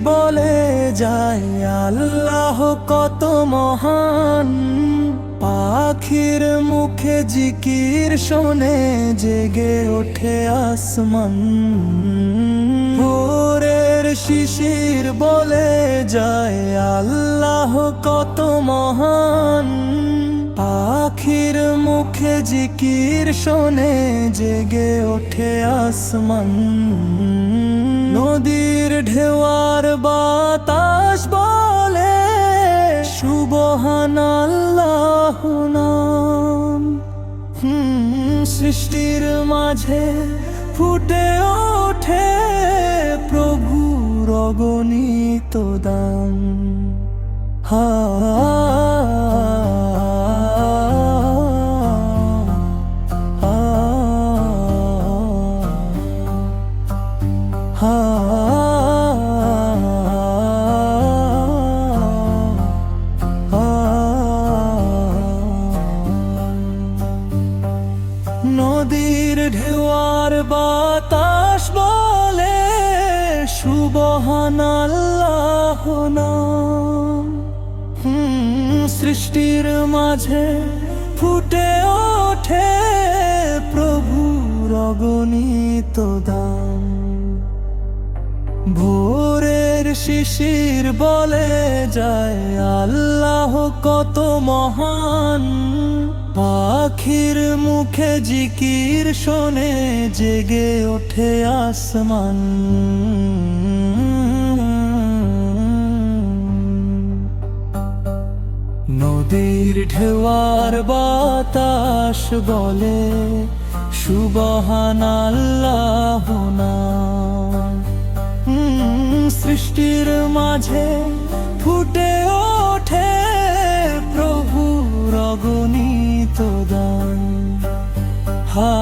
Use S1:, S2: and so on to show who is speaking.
S1: বলে যায় আল্লাহ কত মহান। পাখির মুখে জিকির শোনে জেগে ওঠে আসমান। ভোরের শিশির বলে যায় আল্লাহ কত মহান। পাখির মুখে জিকির শোনে জেগে ওঠে আসমান। নদীর ঢেউয়ার বাতাস বলে সুবহানাল্লাহ নাম। সৃষ্টির মাঝে ফুটে ওঠে প্রভুর অগণিত দান। হা নদীর ঢেউয়ার বাতাস বলে সুবহানাল্লাহ নাম। সৃষ্টির মাঝে ফুটে ওঠে প্রভুর অগণিত দান। ভোরের শিশির বলে যায় আল্লাহ কত মহান। পাখির মুখে জিকির শোনে জেগে ওঠে আসমান। নদীর ঢেউয়ার বাতাস বলে সুবহানাল্লাহ নাম। সৃষ্টির মাঝে ফুটে ওঠে প্রভুর অগণিত দান। হা